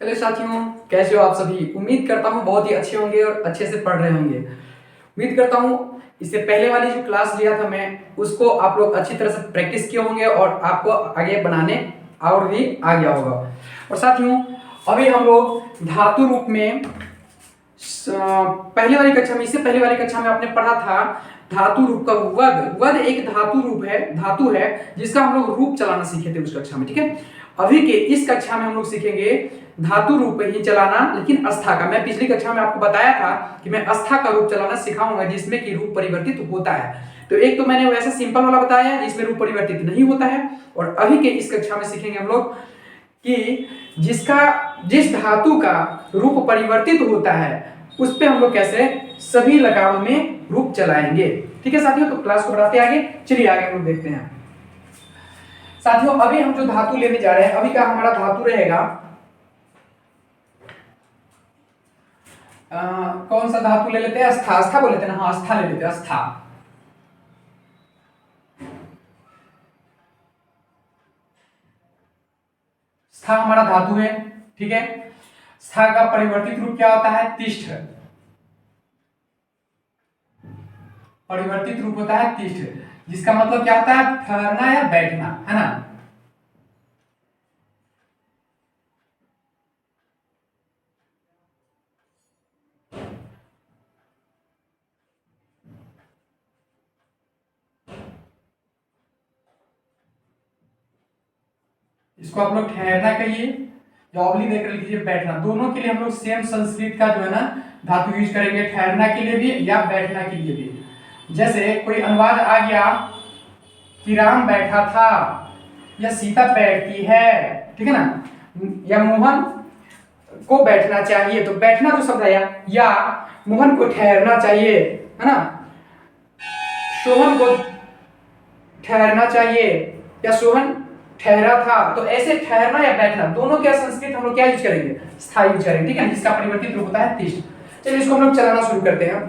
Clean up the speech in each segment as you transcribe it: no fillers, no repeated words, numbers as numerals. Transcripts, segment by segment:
Hello साथियों, कैसे हो आप सभी। उम्मीद करता हूँ बहुत ही अच्छे होंगे और अच्छे से पढ़ रहे होंगे। उम्मीद करता हूँ इससे पहले वाली जो क्लास लिया था मैं उसको आप लोग अच्छी तरह से प्रैक्टिस किए होंगे और आपको आगे बनाने और भी आ गया होगा। और साथियों, अभी हम लोग धातु रूप में पहले वाली कक्षा में, इससे पहले वाली कक्षा में आपने पढ़ा था धातु रूप का वद। वद एक धातु रूप है, धातु है जिसका हम लोग रूप चलाना सीखे थे उस कक्षा में। ठीक है, अभी के इस कक्षा में हम लोग सीखेंगे धातु रूप ही चलाना, लेकिन अस्था का। मैं पिछली कक्षा में आपको बताया था कि मैं अस्था का रूप चलाना सिखाऊंगा जिसमें कि रूप परिवर्तित होता है। तो एक तो मैंने वैसा सिंपल वाला बताया जिसमें रूप परिवर्तित नहीं होता है, और अभी के इस कक्षा में सीखेंगे हम लोग कि जिस धातु का रूप परिवर्तित होता है उस पे हम लोग कैसे सभी लकारों में रूप चलाएंगे। ठीक है साथियों, तो क्लास को बढ़ाते आगे, चलिए आगे हम लोग देखते हैं। साथियों, अभी हम जो धातु लेने जा रहे हैं, अभी का हमारा धातु रहेगा कौन सा धातु ले लेते हैं? अस्था। अस्था बोल लेते हैं ना, हाँ अस्था ले लेते हैं। अस्था स्था हमारा धातु है। ठीक है, स्था का परिवर्तित रूप क्या होता है? तिष्ठ। परिवर्तित रूप होता है तिष्ठ, जिसका मतलब क्या होता है? ठहरना या बैठना, है ना। इसको आप लोग ठहरना कहिए, जो अवली देकर लिखिए बैठना। दोनों के लिए हम लोग सेम संस्कृत का जो है ना धातु यूज करेंगे, ठहरना के लिए भी या बैठना के लिए भी। जैसे कोई अनुवाद आ गया कि राम बैठा था या सीता बैठती है, ठीक है ना, या मोहन को बैठना चाहिए, तो बैठना जो शब्द आया, या मोहन को ठहरना चाहिए, है ना, सोहन को ठहरना चाहिए या सोहन ठहरा था। तो ऐसे ठहरना या बैठना दोनों क्या संस्कृत हम लोग क्या यूज करेंगे? स्थायी यूज करेंगे। ठीक है, जिसका परिवर्तित रूप होता है तिष्ठ। चलिए इसको हम लोग चलाना शुरू करते हैं।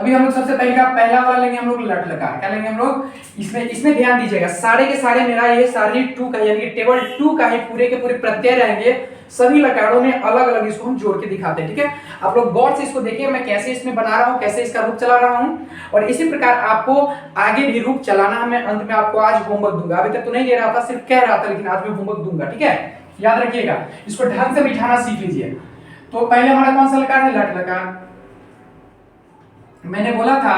अभी हम लोग सबसे पहले का पहला वाला लेंगे हम लोग लट लकार। क्या लेंगे हम लोग? इसमें ध्यान दीजिएगा, सारे के सारे मेरा ये सारी टू का यानी कि टेबल 2 का ही पूरे के पूरे प्रत्यय रहेंगे। सभी लकारों में अलग अलग इसको हम जोड़ के दिखाते हैं। ठीक है, आप लोग गौर से इसको देखिए, मैं कैसे इसमें बना रहा हूँ, कैसे इसका रूप चला रहा हूँ, और इसी प्रकार आपको आगे भी रूप चलाना है। मैं अंत में आपको आज होमवर्क दूंगा, अभी तक तो नहीं दे रहा था, सिर्फ कह रहा था, लेकिन आज मैं होमवर्क दूंगा। ठीक है, याद रखिएगा, इसको ढंग से बिठाना सीख लीजिए। तो पहले हमारा कौन सा लकार है? लट लकार। मैंने बोला था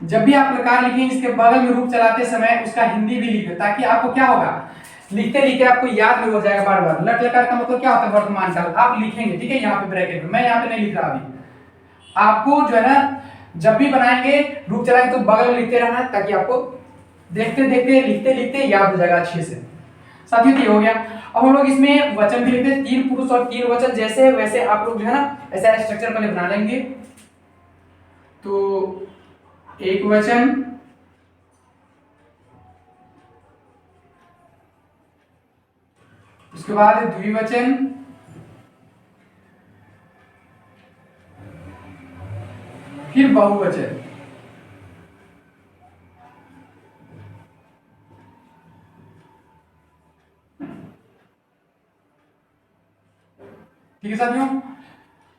जब भी आप लकार लिखें इसके बगल में रूप चलाते समय उसका हिंदी भी लिखें, ताकि आपको क्या होगा, लिखते लिखते आपको याद भी हो जाएगा बार बार। लट लकार का मतलब क्या होता है? वर्तमान काल। आप लिखेंगे, ठीक है, यहाँ पे ब्रैकेट में, मैं यहाँ पे नहीं लिख रहा अभी। आपको जो है ना जब भी बनाएंगे रूप चलाएंगे तो बगल में लिखते रहना, ताकि आपको देखते देखते लिखते लिखते याद हो जाएगा अच्छे से। साथियों ये हो गया। अब हम लोग इसमें वचन भी लिखते हैं, 3 पुरुष और 3 वचन, जैसे वैसे आप लोग जो है ना ऐसा स्ट्रक्चर पहले बना लेंगे। तो एक वचन, उसके बाद द्विवचन, फिर बहुवचन। ठीक है साथियों,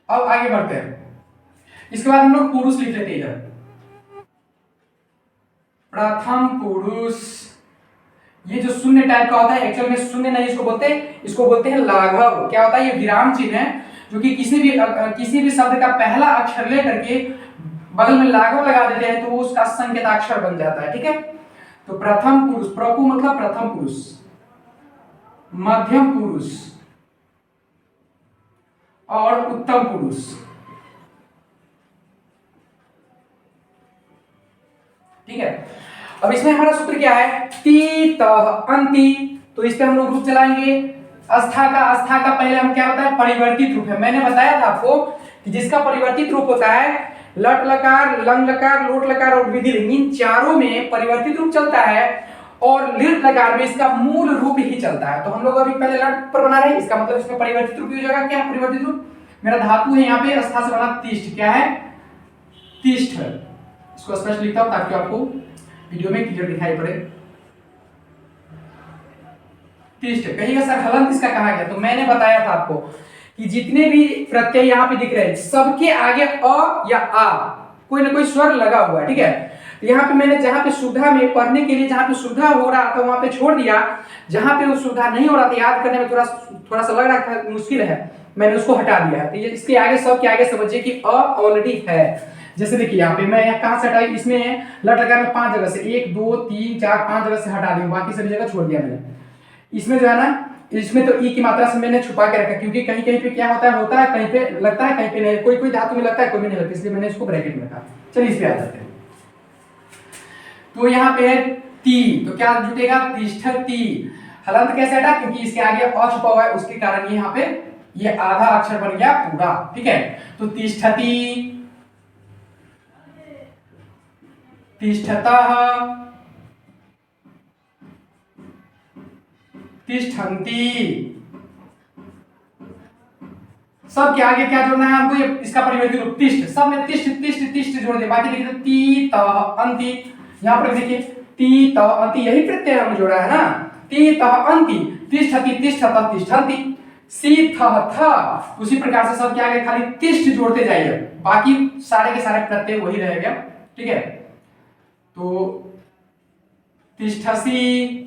अब आगे बढ़ते हैं। इसके बाद हम लोग पुरुष लिख लेते हैं इधर। प्रथम पुरुष, ये जो शून्य टाइप का होता है, एक्चुअल में शून्य नहीं इसको बोलते हैं लाघव। क्या होता है? ये विराम चिन्ह है, जो कि किसी भी शब्द का पहला अक्षर लेकर के बगल में लाघव लगा देते हैं तो वो उसका संकेताक्षर बन जाता है। ठीक है, तो प्रथम पुरुष, प्रपु मतलब प्रथम पुरुष, मध्यम पुरुष और उत्तम पुरुष। ठीक है, अब इसमें हमारा सूत्र क्या है? ती तह अंति। तो इस पे हम लोग रूप चलाएंगे। अस्था का पहले हम क्या बताया? परिवर्तित रूप है। मैंने बताया था आपको कि जिसका परिवर्तित रूप होता है लट लकार, लंग लकार, लोट लकार और विधिलिंग, इन चारों में परिवर्तित रूप चलता है, और लिट लकार में इसका मूल रूप ही चलता है। तो हम लोग अभी पहले लट पर बना रहे हैं, इसका मतलब इसमें परिवर्तित रूप हो जाएगा। क्या परिवर्तित रूप? मेरा धातु है यहाँ पे अस्था से बना तिष्ठ। क्या है? तिष्ठ। इसको स्पष्ट लिखता हूं ताकि आपको वीडियो में क्लियर दिखाई पड़े। तिष्ठ। कहिएगा सर हलंत इसका कहा गया, तो मैंने बताया था आपको कि जितने भी प्रत्यय यहाँ पे दिख रहे हैं सबके आगे अ या आ कोई ना कोई स्वर लगा हुआ है, ठीक है। तो यहाँ पे मैंने जहाँ पे सुविधा में पढ़ने के लिए जहाँ पे सुविधा हो रहा था वहां पे छोड़ दिया, जहाँ पे वो सुविधा नहीं हो रहा था याद करने में थोड़ा सा लग रहा था मुश्किल है, मैंने उसको हटा दिया है। तो ये इसके आगे सब के आगे समझिए कि अ ऑलरेडी है। जैसे देखिए यहाँ पे मैं कहाँ से हटाई, इसमें लट लगा मैं 5 जगह से 1 2 3 4 5 जगह से हटा दी, बाकी सभी जगह छोड़ दिया मैंने। इसमें जो है ना, इसमें तो ई की मात्रा से मैंने छुपा के रखा, क्योंकि कहीं कहीं पे क्या होता है कहीं पे लगता है कहीं पे नहीं, कोई कोई धातु में लगता है कोई में नहीं लगता, इसलिए मैंने इसको ब्रैकेट में रखा। चलिए इस पे आ जाते हैं। तो यहाँ पे है ती, तो क्या जुटेगा तिष्ठति। हलंत कैसे हटा, क्योंकि इसके आगे अ छुपा हुआ है उसके कारण यहाँ पे ये आधा अक्षर बन गया पूरा, ठीक है। तो तिष्ठति, तिष्ठतः, तिष्ठन्ति, सब के आगे क्या जोड़ना है हमको, ये इसका परिवर्तित रूप तिष्ठ, सब में तिष्ठ तिष्ठ तिष्ठ जोड़ दे, बाकी देखिए ती त अंति, यहां पर देखिए ती त अंति यही प्रत्यय हमने जोड़ा है ना, ती त अंति, तिष्ठति तिष्ठत तिष्ठन्ति, सी थ थ, उसी प्रकार से सब के आगे खाली तिष्ठ जोड़ते जाइए, बाकी सारे के सारे प्रत्यय वही रहेगा, ठीक है। तो तिष्ठसि,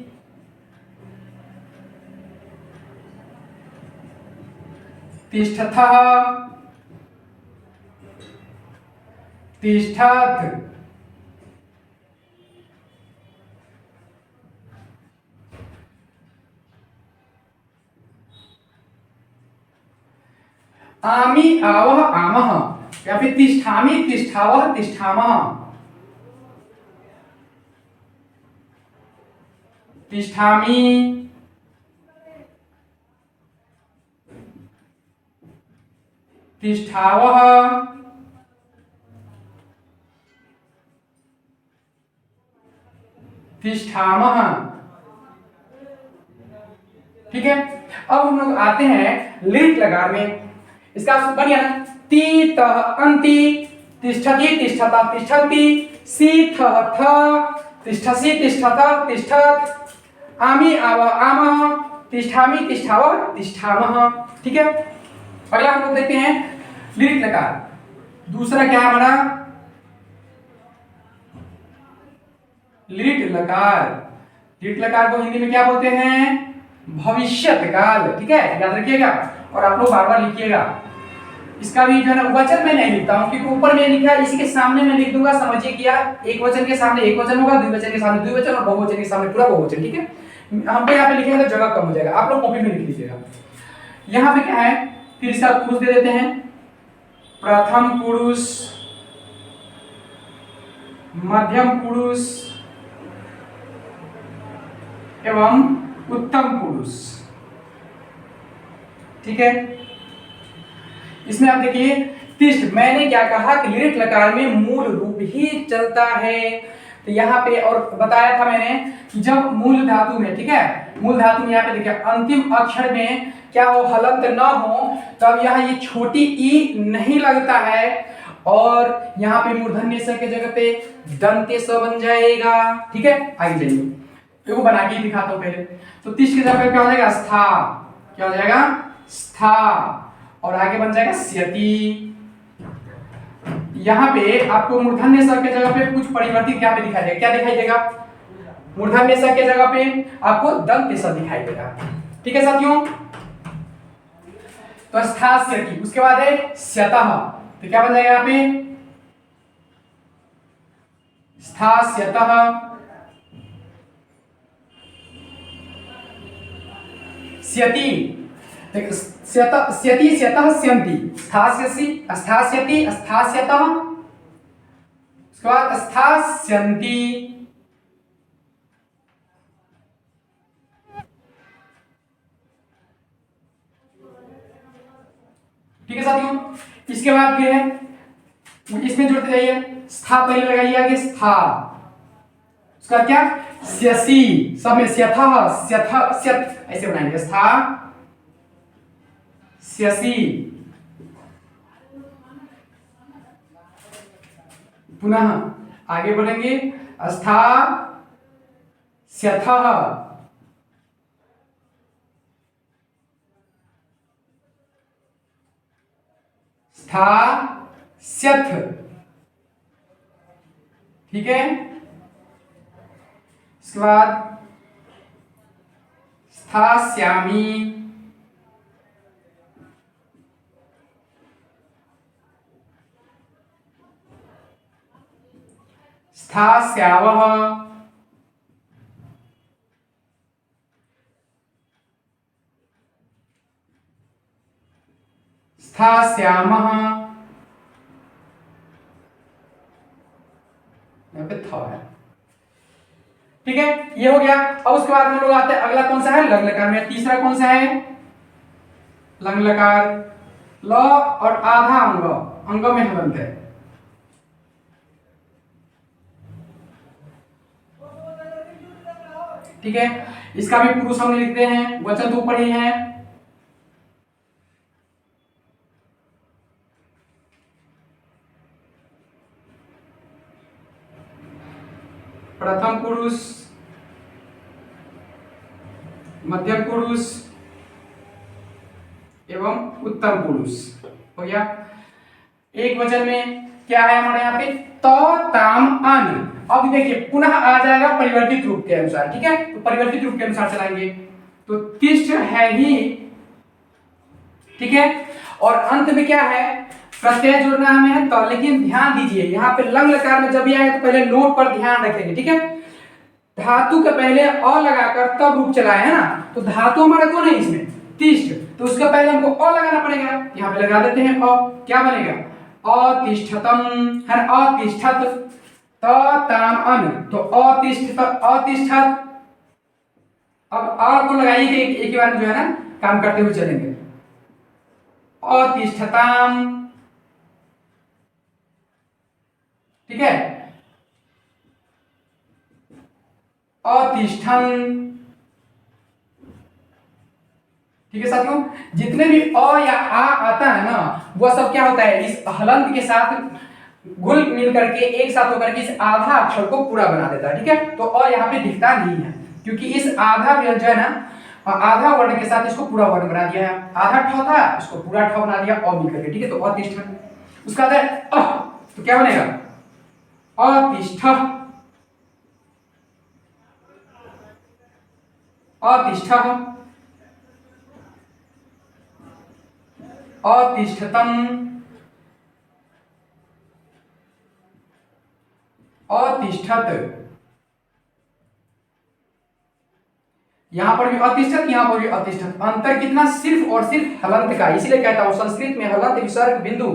तिष्ठथः, तिष्ठत्, आमि आवः आमः, या फिर तिष्ठामि तिष्ठावः तिष्ठामः, तिष्ठामि, तिष्ठावः, तिष्ठामः, ठीक है। अब हम लोग आते हैं लिट लकार में, इसका बन गया ना, ती त अंति, तिष्ठति तिष्ठता तिष्ठन्ति, सी थ थ, तिष्ठसि तिष्ठत तिष्ठत्, आमि आव आमः, तिष्ठामि तिष्ठावः तिष्ठामः, ठीक है। अगला हम लोग देखते हैं लिट लकार, दूसरा क्या है हमारा लिट लकार। लिट लकार को हिंदी में क्या बोलते हैं, भविष्यत काल, ठीक है, याद रखिएगा और आप लोग बार बार लिखिएगा। इसका भी जो है ना वचन मैं नहीं लिखता हूं, क्योंकि ऊपर में लिखा है, इसी के सामने मैं लिख दूंगा, समझिए कि यार एक वचन के सामने एक वचन होगा, द्विवचन के सामने द्विवचन और बहुवचन के सामने पूरा बहुवचन, ठीक है। हमको यहाँ पे लिखेंगे तो जगह कम हो जाएगा, आप लोग कॉपी में लिख लीजिएगा। यहाँ पे क्या है, फिर इसका पुरुष दे देते हैं, प्रथम पुरुष, मध्यम पुरुष एवं उत्तम पुरुष, ठीक है। इसमें आप देखिए तिष्ठ, मैंने क्या कहा कि लिट लकार में मूल रूप ही चलता है, तो यहाँ पे और बताया था मैंने कि जब मूल धातु में, ठीक है, मूल धातु में यहाँ पे देखिए अंतिम अक्षर में क्या हो, हलंत न हो, तब यहाँ ये छोटी ई नहीं लगता है और यहाँ पे मूर्धन्य स के जगह पे दंत्य स बन जाएगा, ठीक है। आगे जाइए, देखो बना के दिखाता हूँ पहले। तो तिष्ठ की जगह पे क्या हो जाएगा, स्था, क्या हो जाएगा, स्था, और आगे बन जाएगा स्यति। यहाँ पे आपको मूर्धन्य स के जगह पे कुछ परिवर्तित यहाँ पे दिखाई देगा, क्या दिखाई देगा, मूर्धन्य स के जगह पे आपको दंत्य स दिखाई देगा, ठीक है साथियों। तो स्थास्यति, उसके बाद है स्यतः, तो क्या बन जाएगा यहाँ पे, स्थास्यतः, स्यति, स्यति स्यतः स्यन्ति, स्थास्यसि स्थास्यति स्थास्यतः, उसके बाद स्थास्यन्ति, ठीक है साथियों। इसके बाद फिर है, इसमें जुड़ते जाइए, स्था पहले लगाइए, आगे स्था, उसका क्या, स्यसि, सब में स्यथः स्यथ स्यथ ऐसे बनाएंगे, स्था स्यसि, पुनः आगे बढ़ेंगे, स्था स्यथः, स्थास्यथ, ठीक है। इसके बाद स्थास्यामि, स्थास्यावः, स्थास्यामः, यहाँ पे था है, ठीक है। ये हो गया। अब उसके बाद हम लोग आते हैं, अगला कौन सा है, लंग लकार में। तीसरा कौन सा है, लंग लकार। ल और आधा अंग, अंग में हलंत है, ठीक है। इसका भी पुरुष हम लिखते हैं, वचन तो ऊपर ही है। प्रथम पुरुष, मध्यम पुरुष एवं उत्तम पुरुष हो गया। एक वचन में क्या है हमारे यहाँ पे, त ताम अन। अब देखिए पुनः आ जाएगा परिवर्तित रूप के अनुसार, ठीक है। तो परिवर्तित रूप के अनुसार चलाएंगे, तो तिष्ठ है ही, ठीक है। और अंत में क्या है, प्रत्यय जोड़ना हमें है तो, लेकिन ध्यान दीजिए यहाँ पे लंग लकार में जब भी आए तो पहले नोट पर ध्यान रखेंगे, ठीक है। धातु के पहले अ लगाकर तब रूप चलाए है ना, तो धातु हमारा कौन है इसमें, तिष्ठ, तो उसका पहले हमको अ लगाना पड़ेगा। यहाँ पे लगा देते हैं अ, क्या बनेगा, अतिष्ठतम है ना, अतिष्ठत, त ताम अन, तो अतिष्ठत, अतिष्ठत। अब अ को लगाइए कि एक ही बार में जो है ना काम करते हुए चलेंगे। अतिष्ठताम, ठीक है। अतिष्ठन, ठीक है साथियों। जितने भी अ या आ आता है ना, वह सब क्या होता है, इस हलंत के साथ घुल मिल करके एक साथ होकर के इस आधा अक्षर को पूरा बना देता है, ठीक है। तो अ यहाँ पे दिखता नहीं है, क्योंकि इस आधा जो है ना, आधा वर्ण के साथ इसको पूरा वर्ण बना दिया है। आधा ठ था, इसको पूरा ठ बना दिया अ मिल करके, ठीक है। तो अतिष्ठन, उसका आता है तो क्या बनेगा, अतिष्ठ, अतिष्ठ, अतिष्ठतम, अतिष्ठत। यहां पर भी अतिष्ठत, यहां पर भी अतिष्ठत। अंतर कितना, सिर्फ और सिर्फ हलंत का। इसलिए कहता हूं संस्कृत में हलंत विसर्ग बिंदु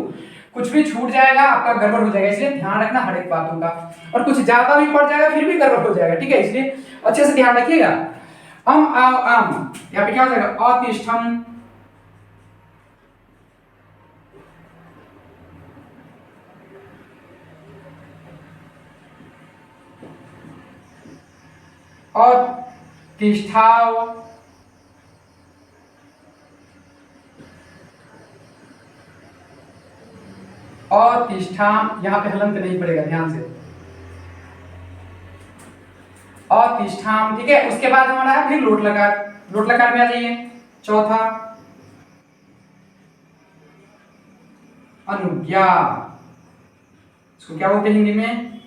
कुछ भी छूट जाएगा आपका गड़बड़ हो जाएगा, इसलिए ध्यान रखना हर एक बातों का। और कुछ ज्यादा भी पड़ जाएगा फिर भी गड़बड़ हो जाएगा, ठीक है। इसलिए अच्छे से ध्यान रखिएगा। अम आव आम, यहाँ पे क्या हो जाएगा, अतिष्ठम, अतिष्ठाव, अतिष्ठाम, यहाँ पे हलंत नहीं पड़ेगा, ध्यान से, अतिष्ठाम, ठीक है। उसके बाद हमारा है फिर लोट लकार। लोट लकार में आ जाइए, चौथा अनुज्ञा, इसको क्या बोलते हैं हिंदी में,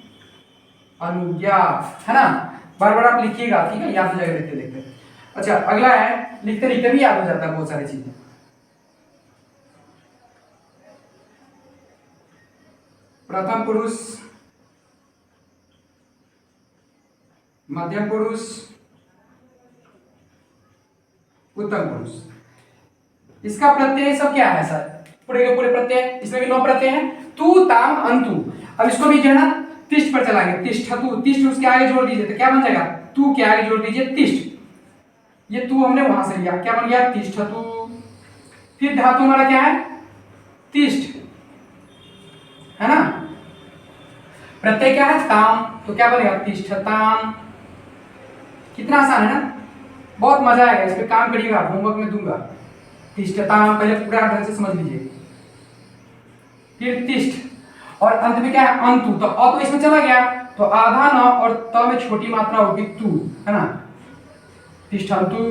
अनुज्ञा, है ना। बार बार आप लिखिएगा, ठीक है, याद हो जाएगा लिखते लिखते। अच्छा अगला है, लिखते लिखते भी याद हो जाता है बहुत सारी चीजें। प्रथम पुरुष, मध्यम पुरुष, उत्तम पुरुष। इसका प्रत्यय सब क्या है सर, पूरे के पूरे प्रत्यय, इसमें भी 9 प्रत्यय हैं, तू ताम अंतु। अब इसको भी जो है ना तिष्ठ पर चलाएंगे, तिष्ठतु, तिष्ठ उसके आगे जोड़ दीजिए तो क्या बन जाएगा, तू के आगे जोड़ दीजिए तिष्ठ। ये तू हमने वहां से लिया, क्या बन गया, तिष्ठतु। फिर धातु हमारा क्या है, तिष्ठ, है ना। प्रत्यय क्या है, ताम, तो क्या बनेगा, तिष्ठताम। कितना आसान है ना, बहुत मजा आएगा, इस पे काम करिएगा, होमवर्क में दूंगा। तिष्ठताम, पहले पूरा ढंग से समझ लीजिए। फिर तिष्ठ, और अंत में क्या है, अंतु। तो अ तो इसमें चला गया, तो आधा न और त में छोटी मात्रा होगी तू, है ना। तिष्ठन्तु,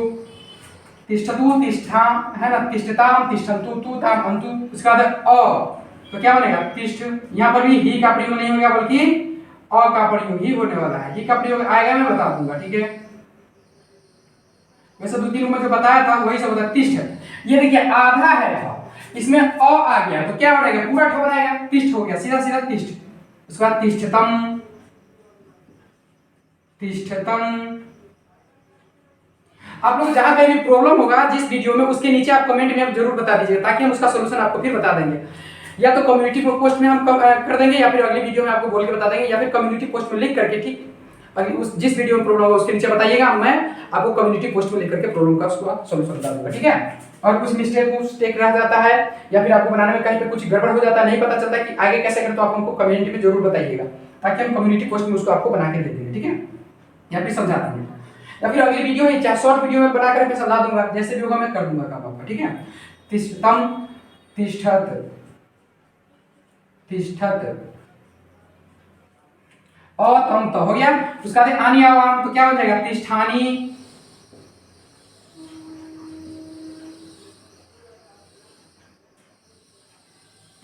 तिष्ठतु, तिष्ठाम, है ना, तिष्ठताम, तिष्ठन्तु, तू ताम अंतु। उसके बाद अ, तो क्या बनेगा तिष्ठ। यहाँ पर भी ही का प्रयोग नहीं होगा बल्कि अ का प्रयोग ही होने वाला है। ही का प्रयोग आएगा मैं बता दूंगा, ठीक है। वैसे 2-3 में जो बताया था वही सब होता है तिष्ठ। ये देखिए आधा है था, इसमें अ आ गया तो क्या बनेगा पूरा ठ बनाएगा, तिष्ठ हो गया, सीधा सीधा तिष्ठ। उसके बाद तिष्ठतम, तिष्ठतम। आप लोग जहां कहीं भी प्रॉब्लम होगा जिस वीडियो में, उसके नीचे आप कमेंट में आप जरूर बता दीजिए, ताकि हम उसका सॉल्यूशन आपको फिर बता देंगे। या तो कम्युनिटी पोस्ट में हम कर देंगे, या फिर अगली वीडियो में आपको बोल के बता देंगे, या फिर कम्युनिटी पोस्ट में लिख करके, ठीक। अगर उस जिस वीडियो में प्रॉब्लम होगा उसके नीचे बताइएगा, मैं आपको कम्युनिटी पोस्ट में लिख करके प्रॉब्लम का उसका सॉल्यूशन बता दूंगा, ठीक है। और कुछ मिस्टेक रह जाता है या फिर आपको बनाने में कहीं पे कुछ गड़बड़ हो जाता है, नहीं पता चलता कि आगे कैसे करें, तो आप हमको कम्युनिटी में जरूर बताइएगा, ताकि हम कम्युनिटी पोस्ट में उसको आपको बना के दे देंगे, ठीक है, या फिर समझा देंगे, या फिर अगली वीडियो में चाहे शॉर्ट वीडियो में बनाकर मैं समझा दूंगा, जैसे भी होगा मैं कर दूंगा काम आपका, ठीक है। तिष्ठतम, तिष्ठत, तिष्ठत, अतम तो हो गया। उसका बाद आनी आवाम तो क्या हो जाएगा तिष्ठानी,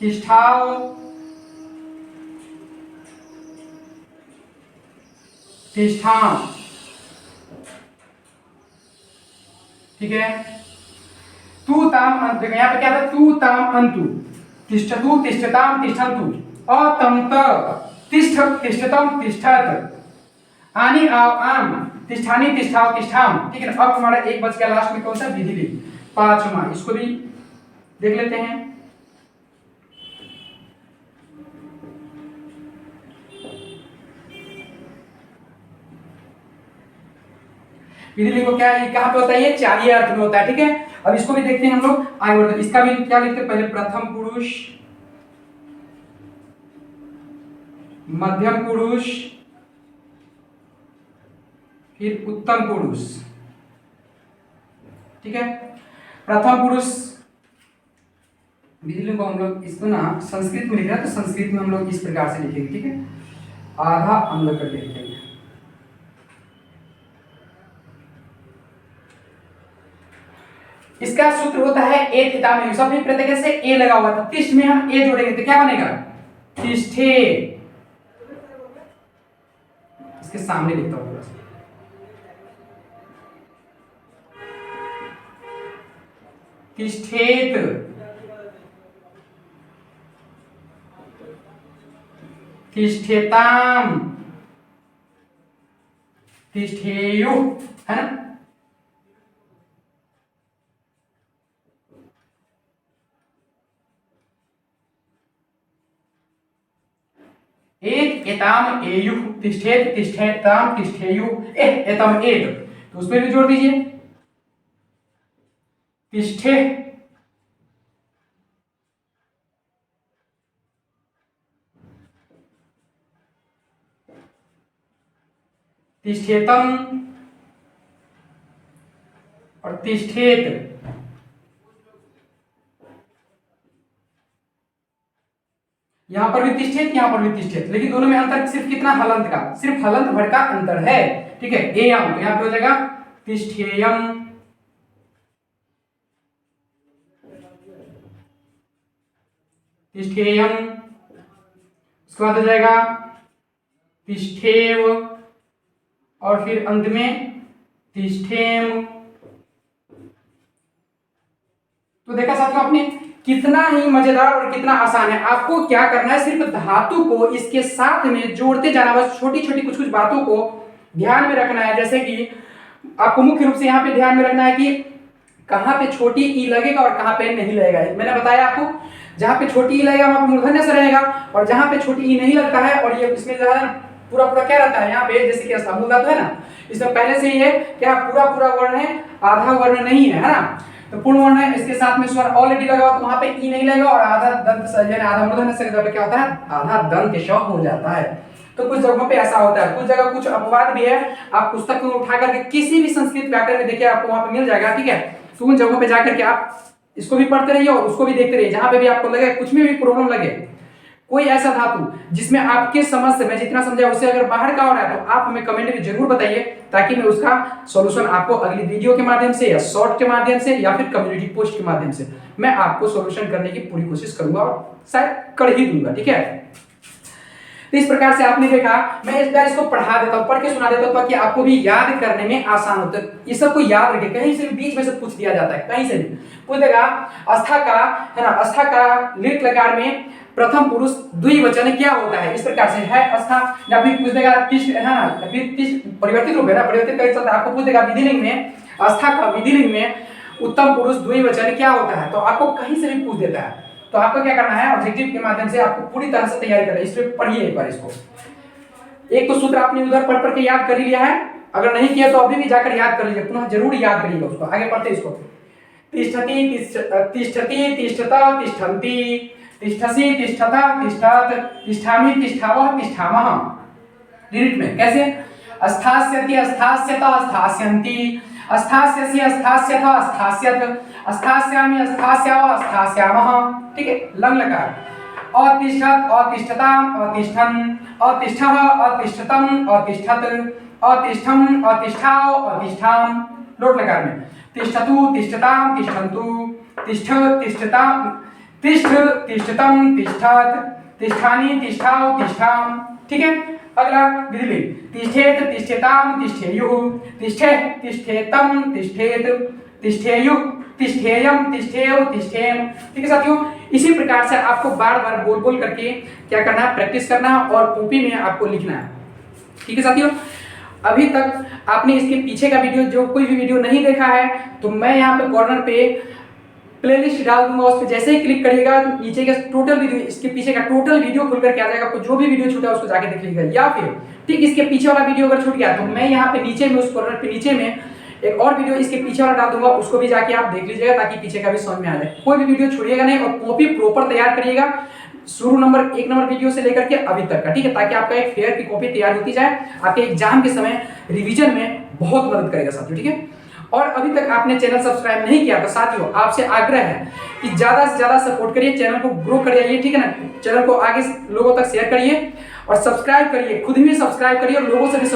तिष्ठाओ, तिष्ठाम, ठीक है। तू ताम अंत, यहाँ पे क्या था तू ताम अंतु, तिष्ठतु, तिष्ठताम, तिष्ठन्तु, अतमत, तिष्ठ, तिष्ठतम, तिष्ठत, आनी आव आम, तिष्ठानी, तिष्ठाओ, तिष्ठाम, ठीक है। अब हमारा एक बच गया लास्ट में, कौन सा विधि लिंग, पांचवा, इसको भी देख लेते हैं। विधि लिंग को क्या है, कहां पे होता है, ये चालीय अर्थ में होता है, ठीक है। अब इसको भी देखते हैं हम लोग आगे बढ़ते, इसका भी क्या लिखते हैं पहले, प्रथम पुरुष, मध्यम पुरुष, फिर उत्तम पुरुष, ठीक है। प्रथम पुरुष विधि लिंग को हम लोग इसको ना संस्कृत में लिख रहे हैं, तो संस्कृत में हम लोग इस प्रकार से लिखेंगे, ठीक है, आधा अंग करके लिखेंगे। इसका सूत्र होता है ए थीटा में, सब में प्रत्येक से ए लगा हुआ था, तिष्ठ में हम ए जोड़ेंगे तो क्या बनेगा तिष्ठे, इसके सामने लिखता हूं थोड़ा सा, तिष्ठेत, तिष्ठेताम, तिष्ठेयु, है ना। एक एताम एयु, तिष्ठेत, तिष्ठेताम, तिष्ठेयु, एतम एत, तो उसमें भी जोड़ दीजिए तिष्ठे, तिष्ठेतम और तिष्ठेत। यहां पर भी तिष्ठेत, यहां पर भी तिष्ठेत, लेकिन दोनों में अंतर सिर्फ कितना, हलंत का, सिर्फ हलंत भर का अंतर है, ठीक है। एयम तो यहां पे हो जाएगा तिष्ठेयम, तिष्ठेयम, उसके बाद हो जाएगा तिष्ठेव, और फिर अंत में तिष्ठेम। तो देखा साथियों आपने, कितना ही मजेदार और कितना आसान है। आपको क्या करना है, सिर्फ धातु को इसके साथ में जोड़ते जाना, बस छोटी छोटी कुछ कुछ बातों को ध्यान में रखना है। जैसे कि आपको मुख्य रूप से यहाँ पे ध्यान में रखना है कि कहाँ पे छोटी ई लगेगा और कहाँ पे नहीं लगेगा। मैंने बताया आपको, जहाँ पे छोटी ई लगेगा वहां पे मूर्धन्य से रहेगा, और जहाँ पे छोटी ई नहीं लगता है, और ये इसमें जो है पूरा पूरा क्या रहता है यहाँ पे, जैसे कि मूल धातु है ना, इसमें पहले से ही है क्या पूरा पूरा वर्ण है, आधा वर्ण नहीं है, है ना। तो पूर्ण वर्ण है, इसके साथ में स्वर ऑलरेडी लगा हुआ, तो वहां पे ई नहीं लगेगा, और आधा दंत यानी आधा मूर्धन्य से क्या होता है, आधा दंत श हो जाता है। तो कुछ जगहों पे ऐसा होता है, कुछ जगह कुछ अपवाद भी है। आप पुस्तक में उठा करके किसी भी संस्कृत व्याकरण में देखिए, आपको वहां पे मिल जाएगा, ठीक है। तो उन जगहों पे जाकर के आप इसको भी पढ़ते रहिए और उसको भी देखते रहिए, जहां पे भी आपको लगे कुछ में भी प्रॉब्लम लगे, कोई ऐसा धातु जिसमें आपके समझ से मैं जितना समझा उससे अगर बाहर का हो रहा है तो आप हमें कमेंट में जरूर बताइए, ताकि मैं उसका सॉल्यूशन आपको अगली वीडियो के माध्यम से या शॉर्ट के माध्यम से या फिर कम्युनिटी पोस्ट के माध्यम से मैं आपको सॉल्यूशन करने की पूरी कोशिश करूंगा और शायद कर ही दूंगा। ठीक है, तो इस प्रकार से आपने देखा, मैं इस बार इसको पढ़ा देता हूँ, पढ़ के सुना देता हूँ ताकि आपको भी याद करने में आसान होता है। ये सब को याद रखें, कहीं से भी बीच में से पूछ दिया जाता है, कहीं से भी पूछ देगा अस्था का, है ना, अस्था का लिट लकार में प्रथम पुरुष द्विवचन क्या होता है, इस प्रकार से है अस्था, या फिर पूछ देगा तिष्ठ, है ना, फिर तिष्ठ परिवर्तित रूप है ना, परिवर्तित करके चलता है, आपको पूछ देगा विधिलिंग में अस्था का विधिलिंग में उत्तम पुरुष द्विवचन क्या होता है, तो आपको कहीं से भी पूछ देता है। तो आपको क्या करना है, ऑब्जेक्टिव के माध्यम से आपको पूरी तरह से तैयारी करना है। इसमें पढ़िए एक बार इसको, एक तो सूत्र आपने उधर पढ़ के याद कर ही लिया है, अगर नहीं किया तो अभी भी जाकर याद कर लीजिए, पुनः जरूर याद करिएगा उसको। आगे पढ़ते इसको, तिष्ठति तिष्ठति तिष्ठता तिष्ठन्ति तिष्ठसि तिष्ठता तिष्ठत तिष्ठामि तिष्ठावः तिष्ठामः। डिलीट में कैसे, अस्थास्यति अस्थास्यत अस्थास्यन्ति अस्थास्यसि अस्थास्यथ अस्थास्यत अस्थास्यामि अस्थास्याव अस्थास्यामः। ठीक है, लंग लकार, अतिष्ठत अतिष्ठताम अतिष्ठन् अतिष्ठः अतिष्ठतम अतिष्ठत अतिष्ठम अतिष्ठाव अतिष्ठाम। लोट लकार में तिष्ठतु तिष्ठताम तिष्ठन्तु तिष्ठ तिष्ठताम तिष्ठ तिष्ठतम तिष्ठत तिष्ठानि तिष्ठाव तिष्ठाम। ठीक है, अगला विधिलिंग, तिष्ठेत तिष्ठेताम तिष्ठेयुः तिष्ठे तिष्ठेतम तिष्ठेत तिष्ठेयुः तिष्ठेयम तिष्ठेव तिष्ठेम। ठीक है साथियों, इसी प्रकार से आपको बार बार बोल बोल करके क्या करना है, प्रैक्टिस करना है और कॉपी में आपको लिखना है। ठीक है साथियों, अभी तक आपने इसके पीछे का वीडियो, जो कोई भी वीडियो नहीं देखा है, तो मैं यहाँ पे कॉर्नर पे प्लेलिस्ट डाल दूंगा, उस पर जैसे ही क्लिक करिएगा नीचे का टोटल वीडियो, इसके पीछे का टोटल वीडियो खुल करके आ जाएगा, आपको जो भी वीडियो छूटा है उसको जाके देख लीजिएगा। या फिर ठीक इसके पीछे वाला वीडियो अगर छूट गया तो मैं यहाँ पे नीचे में उस कॉर्नर पे नीचे में एक और वीडियो इसके पीछे वाला डाल दूंगा, उसको भी जाके आप देख लीजिएगा, ताकि पीछे का भी समझ में आ जाए। कोई भी वीडियो छोड़िएगा नहीं और कॉपी प्रॉपर तैयार करिएगा, शुरू नंबर 1 नंबर वीडियो से लेकर के अभी तक का। ठीक है, ताकि आपका एक फेयर की कॉपी तैयार होती जाए, आपके एग्जाम के समय रिवीजन में बहुत मदद करेगा साथियों। ठीक है, और अभी तक आपने चैनल सब्सक्राइब नहीं किया तो साथियों आपसे आग्रह है कि ज्यादा से ज्यादा सपोर्ट करिए, चैनल को ग्रो करिए। ठीक है ना, चैनल को आगे लोगों तक शेयर करिए और सब्सक्राइब करिए, खुद भी सब्सक्राइब करिए और लोगों से भी